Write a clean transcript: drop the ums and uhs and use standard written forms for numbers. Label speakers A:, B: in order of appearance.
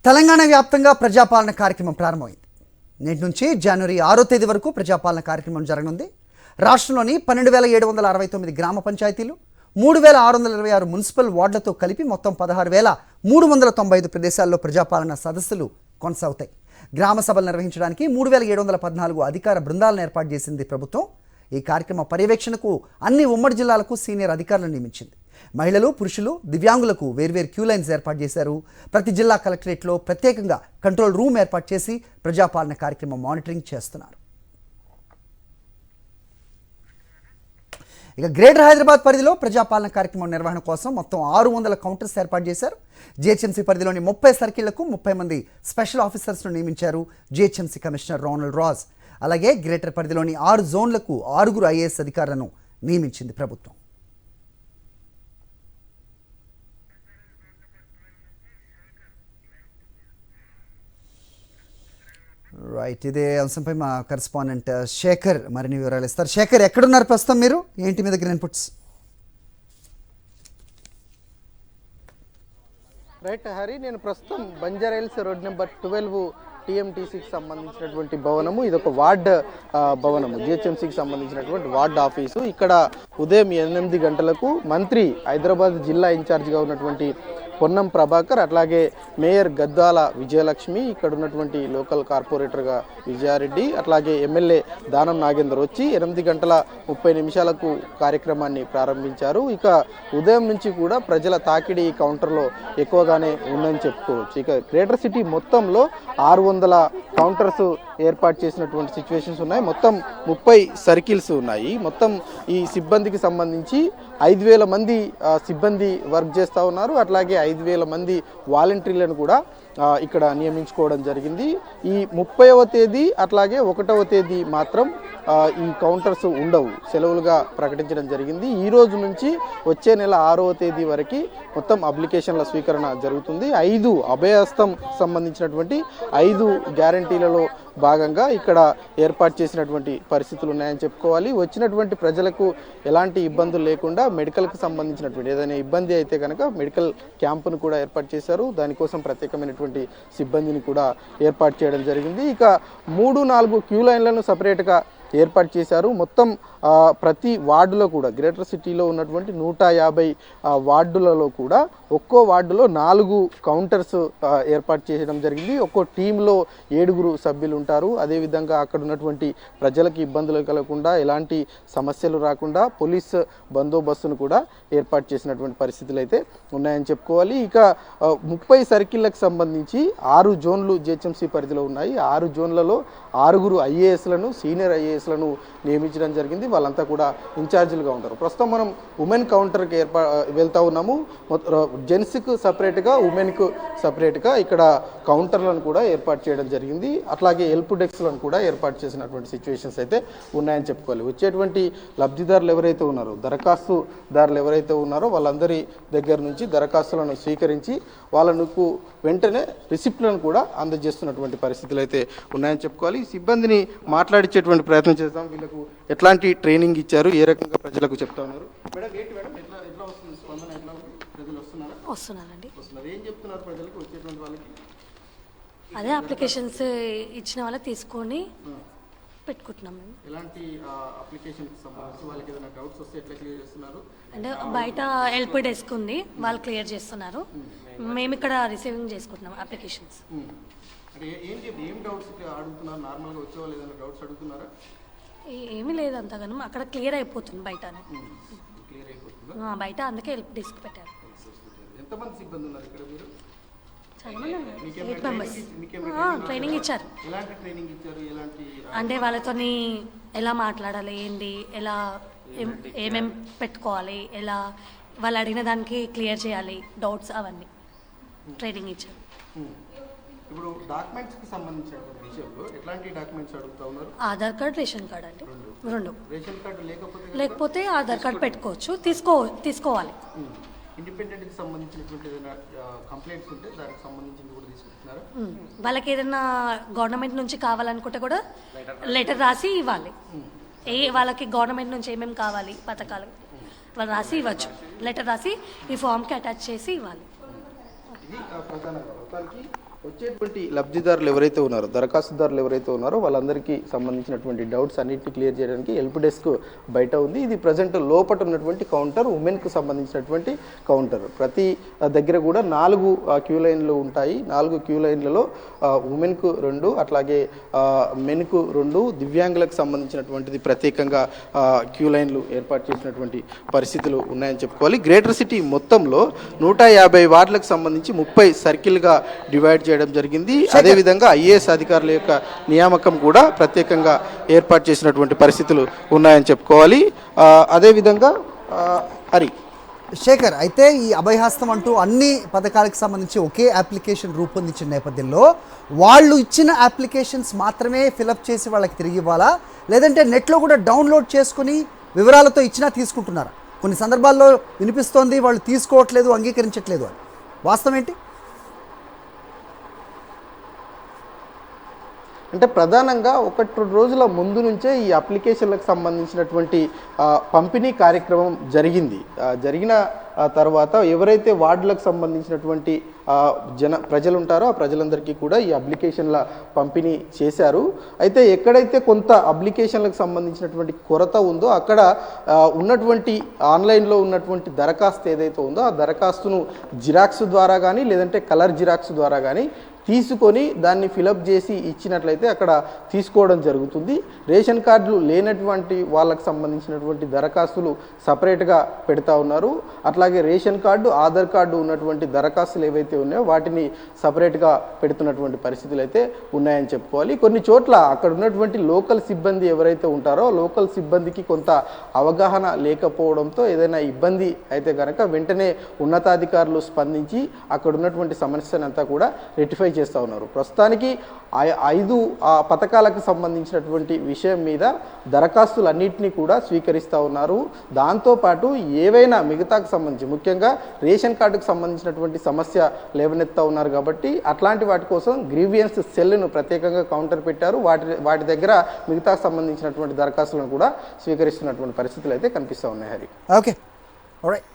A: తెలంగాణ వ్యాప్తంగా ప్రజాపాలన కార్యక్రమం ప్రారంభమైంది. నేటి నుంచి జనవరి 6వ తేదీ వరకు ప్రజాపాలన కార్యక్రమం జరగనుంది. రాష్ట్రంలోని 12,799 గ్రామ పంచాయతీలు, 3,626 మున్సిపల్ వార్డులతో కలిపి మొత్తం 16,395 ప్రదేశాల్లో ప్రజాపాలన సదస్సులు కొనసాగుతాయి. గ్రామ సభలు నిర్వహించడానికి 3,714 అధికార బృందాలను ఏర్పాటు చేసింది ప్రభుత్వం. ఈ కార్యక్రమ పర్యవేక్షణకు అన్ని ఉమ్మడి జిల్లాలకు సీనియర్ అధికారులను నియమించింది. మహిళలు, పురుషులు, దివ్యాంగులకు వేర్వేరు క్యూ లైన్స్ ఏర్పాటు చేశారు. ప్రతి జిల్లా కలెక్టరేట్లో ప్రత్యేకంగా కంట్రోల్ రూమ్ ఏర్పాటు చేసి ప్రజాపాలన కార్యక్రమం మానిటరింగ్ చేస్తున్నారు. ఇక గ్రేటర్ హైదరాబాద్ పరిధిలో ప్రజాపాలన కార్యక్రమం నిర్వహణ కోసం మొత్తం 600 కౌంటర్స్ ఏర్పాటు చేశారు. జిహెచ్ఎంసీ పరిధిలోని 30 సర్కిళ్లకు 30 మంది స్పెషల్ ఆఫీసర్స్ను నియమించారు జిహెచ్ఎంసీ కమిషనర్ రోనల్డ్ రాజ్. అలాగే గ్రేటర్ పరిధిలోని 6 జోన్లకు 6 ఐఏఎస్ అధికారులను నియమించింది ప్రభుత్వం. రైట్, ఇదే అంశంపై మా కరెస్పాండెంట్ శేఖర్ మరిన్ని వివరాలు ఇస్తారు. శేఖర్, ఎక్కడున్నారు ప్రస్తుతం మీరు? ఏంటి మీ దగ్గర ఇన్పుట్స్?
B: రైట్ హరి, నేను ప్రస్తుతం బంజారాహిల్స్ రోడ్ నెంబర్ 12 టీఎంటీసీకి సంబంధించినటువంటి భవనము. ఇది ఒక వార్డ్ భవనము, జిహెచ్ఎంసీకి సంబంధించినటువంటి వార్డ్ ఆఫీసు. ఇక్కడ ఉదయం 8 గంటలకు మంత్రి, హైదరాబాద్ జిల్లా ఇన్ఛార్జిగా ఉన్నటువంటి పొన్నం ప్రభాకర్, అట్లాగే మేయర్ గద్దాల విజయలక్ష్మి, ఇక్కడ ఉన్నటువంటి లోకల్ కార్పొరేటర్గా విజయారెడ్డి, అట్లాగే ఎమ్మెల్యే దానం నాగేందర్ వచ్చి 8:30 కార్యక్రమాన్ని ప్రారంభించారు. ఇక ఉదయం నుంచి కూడా ప్రజల తాకిడి ఈ కౌంటర్లో ఎక్కువగానే ఉందని చెప్పుకోవచ్చు. ఇక గ్రేటర్ సిటీ మొత్తంలో 600 కౌంటర్స్ ఏర్పాటు చేసినటువంటి సిచ్యువేషన్స్ ఉన్నాయి. మొత్తం 30 సర్కిల్స్ ఉన్నాయి. మొత్తం ఈ సిబ్బందికి సంబంధించి 5,000 మంది సిబ్బంది వర్క్ చేస్తూ ఉన్నారు. అట్లాగే 5,000 మంది వాలంటీర్లను కూడా ఇక్కడ నియమించుకోవడం జరిగింది. ఈ 30వ తేదీ అట్లాగే 1వ తేదీ మాత్రం ఈ కౌంటర్స్ ఉండవు, సెలవులుగా ప్రకటించడం జరిగింది. ఈ రోజు నుంచి వచ్చే నెల 6వ తేదీ వరకు మొత్తం అప్లికేషన్ల స్వీకరణ జరుగుతుంది. 5 అభయహస్తం సంబంధించినటువంటి 5 గ్యారంటీలలో భాగంగా ఇక్కడ ఏర్పాటు చేసినటువంటి పరిస్థితులు ఉన్నాయని చెప్పుకోవాలి. వచ్చినటువంటి ప్రజలకు ఎలాంటి ఇబ్బందులు లేకుండా మెడికల్కి సంబంధించినటువంటి ఏదైనా ఇబ్బంది అయితే కనుక మెడికల్ క్యాంపును కూడా ఏర్పాటు చేశారు. దానికోసం ప్రత్యేకమైనటువంటి సిబ్బందిని కూడా ఏర్పాటు చేయడం జరిగింది. ఇక 3-4 క్యూ లైన్లను సపరేట్గా ఏర్పాటు చేశారు. మొత్తం ప్రతి వార్డులో కూడా గ్రేటర్ సిటీలో ఉన్నటువంటి 150 వార్డులలో కూడా ఒక్కో వార్డులో 4 కౌంటర్స్ ఏర్పాటు చేయడం జరిగింది. ఒక్కో టీంలో 7 సభ్యులు ఉంటారు. అదేవిధంగా అక్కడ ఉన్నటువంటి ప్రజలకు ఇబ్బందులు కలగకుండా, ఎలాంటి సమస్యలు రాకుండా పోలీస్ బందోబస్తును కూడా ఏర్పాటు చేసినటువంటి పరిస్థితులు అయితే ఉన్నాయని చెప్పుకోవాలి. ఇక 30 సర్కిళ్లకు సంబంధించి 6 జోన్లు జిహెచ్ఎంసీ పరిధిలో ఉన్నాయి. 6 జోన్లలో 6 ఐఏఎస్లను, సీనియర్ ఐఏఎస్లను నియమించడం జరిగింది. వాళ్ళంతా కూడా ఇన్ఛార్జీలుగా ఉంటారు. ప్రస్తుతం మనం ఉమెన్ కౌంటర్కి వెళ్తూ ఉన్నాము. జెంట్స్కు సపరేట్గా, ఉమెన్కు సపరేట్గా ఇక్కడ కౌంటర్లను కూడా ఏర్పాటు చేయడం జరిగింది. అట్లాగే హెల్ప్ డెస్క్లను కూడా ఏర్పాటు చేసినటువంటి సిచ్యువేషన్స్ అయితే ఉన్నాయని చెప్పుకోవాలి. వచ్చేటువంటి లబ్ధిదారులు ఎవరైతే ఉన్నారో, దరఖాస్తుదారులు ఎవరైతే ఉన్నారో వాళ్ళందరి దగ్గర నుంచి దరఖాస్తులను స్వీకరించి వాళ్ళకు వెంటనే రిసిప్ట్లను కూడా అందజేస్తున్నటువంటి పరిస్థితులు అయితే ఉన్నాయని చెప్పుకోవాలి. సిబ్బందిని మాట్లాడించేటువంటి ప్రయత్నం చేద్దాం. వీళ్ళకు ఎట్లాంటి ట్రైనింగ్ ఇచ్చారు, ఏ రకంగా ప్రజలకు చెప్తా ఉన్నారు? మేడం, ఏంటి మేడం, ఎట్లా వస్తుంది స్పందన? ఎట్లా ప్రజలు
C: వస్తున్నారండి?
B: ఏం చెప్తున్నారు ప్రజలకు, వచ్చేటువంటి వాళ్ళకి?
C: అదే అప్లికేషన్స్ ఇచ్చిన వాళ్ళకి తీసుకొని పెట్టుకుంటున్నాం మేము.
B: ఎలాంటి అప్లికేషన్కి సంబంధించి వాళ్ళకి ఏదైనా డౌట్స్ వస్తే ఎట్లా క్లియర్ చేస్తున్నారు?
C: అంటే బయట హెల్ప్ డెస్క్ ఉంది, వాళ్ళు క్లియర్ చేస్తున్నారు. మేము ఇక్కడ రిసీవింగ్ చేసుకుంటున్నాం అప్లికేషన్స్.
B: అంటే ఏం డౌట్స్ అడుగుతున్నారు? నార్మల్గా వచ్చే వాళ్ళు ఏదైనా డౌట్స్ అడుగుతున్నారా?
C: ఏమీ లేదు అంతగానో, అక్కడ క్లియర్ అయిపోతుంది బయటనే.
B: క్లియర్ అయిపోతుంది
C: బయట, అందుకే హెల్ప్ డెస్క్ పెట్టారు.
B: ఎంతమంది సిబ్బంది ఉన్నారు ఇక్కడ? మీరు
C: చాలా మంది ఉన్నారు, 8 మెంబర్స్. ట్రైనింగ్ ఇచ్చారు.
B: ఎలాంటి ట్రైనింగ్ ఇచ్చారు? ఎలాంటి
C: అంటే వాళ్ళతోని ఎలా మాట్లాడాలి, ఏంటి, ఎలా ఏమేం పెట్టుకోవాలి, ఎలా వాళ్ళు అడిగిన దానికి క్లియర్ చేయాలి, డౌట్స్ అవన్నీ ట్రైనింగ్ ఇచ్చారు.
B: ఇప్పుడు డాక్యుమెంట్స్కి సంబంధించినటువంటి విషయంలో ఎట్లాంటి డాక్యుమెంట్స్ అడుగుతా ఉన్నారు?
C: ఆధార్ కార్డ్, రేషన్ కార్డ్ అండి, 2.
B: రేషన్ కార్డు
C: లేకపోతే ఆధార్ కార్డ్ పెట్టుకోవచ్చు, తీసుకోవాలి.
B: ఇండిపెండెంట్కి సంబంధించినటువంటి ఏదైనా కంప్లైంట్స్ ఉంటే దానికి సంబంధించి కూడా తీసుకుంటున్నారా?
C: వాళ్ళకి ఏదైనా గవర్నమెంట్ నుంచి కావాలనుకుంటే కూడా లెటర్ రాసి ఇవ్వాలి. వాళ్ళకి గవర్నమెంట్ నుంచి ఏమేమి కావాలి పథకాలు వాళ్ళు రాసి ఇవ్వచ్చు. లెటర్ రాసి ఈ ఫామ్కి అటాచ్ చేసి ఇవ్వాలి.
B: ఇది ప్రధానంగా వచ్చేటువంటి లబ్ధిదారులు ఎవరైతే ఉన్నారో, దరఖాస్తుదారులు ఎవరైతే ఉన్నారో వాళ్ళందరికీ సంబంధించినటువంటి డౌట్స్ అన్నింటినీ క్లియర్ చేయడానికి హెల్ప్ డెస్క్ బయట ఉంది. ఇది ప్రజెంట్ లోపల ఉన్నటువంటి కౌంటర్, ఉమెన్కు సంబంధించినటువంటి కౌంటర్. ప్రతి దగ్గర కూడా 4 క్యూ లైన్లు ఉంటాయి. 4 క్యూ లైన్లలో ఉమెన్కు 2, అట్లాగే మెన్కు 2, దివ్యాంగులకు సంబంధించినటువంటిది ప్రత్యేకంగా క్యూ లైన్లు ఏర్పాటు చేసినటువంటి పరిస్థితులు ఉన్నాయని చెప్పుకోవాలి. గ్రేటర్ సిటీ మొత్తంలో 150 వార్డులకు సంబంధించి 30 సర్కిల్గా డివైడ్ చేయడం జరిగింది. అదేవిధంగా ఐఏఎస్ అధికారుల యొక్క నియామకం కూడా ప్రత్యేకంగా ఏర్పాటు చేసినటువంటి పరిస్థితులు ఉన్నాయని చెప్పుకోవాలి. అదేవిధంగా హరి
A: శేఖర్, అయితే ఈ అభయహస్తం అంటూ అన్ని పథకాలకు సంబంధించి ఒకే అప్లికేషన్ రూపొందించిన నేపథ్యంలో వాళ్ళు ఇచ్చిన అప్లికేషన్స్ మాత్రమే ఫిలప్ చేసి వాళ్ళకి తిరిగి ఇవ్వాలా, లేదంటే నెట్లో కూడా డౌన్లోడ్ చేసుకుని వివరాలతో ఇచ్చినా తీసుకుంటున్నారా? కొన్ని సందర్భాల్లో వినిపిస్తోంది వాళ్ళు తీసుకోవట్లేదు, అంగీకరించట్లేదు అని. వాస్తవం ఏంటి?
B: అంటే ప్రధానంగా 1-2 రోజుల ముందు నుంచే ఈ అప్లికేషన్లకు సంబంధించినటువంటి పంపిణీ కార్యక్రమం జరిగిన తర్వాత ఎవరైతే వార్డులకు సంబంధించినటువంటి ప్రజలు ఉంటారో ఆ ప్రజలందరికీ కూడా ఈ అప్లికేషన్ల పంపిణీ చేశారు. అయితే ఎక్కడైతే కొంత అప్లికేషన్లకు సంబంధించినటువంటి కొరత ఉందో అక్కడ ఉన్నటువంటి ఆన్లైన్లో ఉన్నటువంటి దరఖాస్తు ఏదైతే ఉందో ఆ దరఖాస్తును జిరాక్స్ ద్వారా కానీ లేదంటే కలర్ జిరాక్స్ ద్వారా కానీ తీసుకొని దాన్ని ఫిలప్ చేసి ఇచ్చినట్లయితే అక్కడ తీసుకోవడం జరుగుతుంది. రేషన్ కార్డులు లేనటువంటి వాళ్ళకు సంబంధించినటువంటి దరఖాస్తులు సపరేట్గా పెడతా ఉన్నారు. అట్లాగే రేషన్ కార్డు, ఆధార్ కార్డు ఉన్నటువంటి దరఖాస్తులు ఏవైతే ఉన్నాయో వాటిని సపరేట్గా పెడుతున్నటువంటి పరిస్థితులు అయితే ఉన్నాయని చెప్పుకోవాలి. కొన్ని చోట్ల అక్కడ ఉన్నటువంటి లోకల్ సిబ్బంది ఎవరైతే ఉంటారో లోకల్ సిబ్బందికి కొంత అవగాహన లేకపోవడంతో ఏదైనా ఇబ్బంది అయితే కనుక వెంటనే ఉన్నతాధికారులు స్పందించి అక్కడ ఉన్నటువంటి సమస్యనంతా కూడా రెక్టిఫై చేస్తూ ఉన్నారు. ప్రస్తుతానికి 5 పథకాలకు సంబంధించినటువంటి విషయం మీద దరఖాస్తులన్నింటినీ కూడా స్వీకరిస్తూ ఉన్నారు. దాంతోపాటు ఏవైనా మిగతాకు సంబంధించి ముఖ్యంగా రేషన్ కార్డుకు సంబంధించినటువంటి సమస్య లేవనెత్తా ఉన్నారు కాబట్టి అట్లాంటి వాటి కోసం గ్రీవియన్స్ సెల్ను ప్రత్యేకంగా కౌంటర్ పెట్టారు. వాటి దగ్గర మిగతాకు సంబంధించినటువంటి దరఖాస్తులను కూడా స్వీకరిస్తున్నటువంటి పరిస్థితులు అయితే కనిపిస్తూ ఉన్నాయి. Hari
A: okay, alright.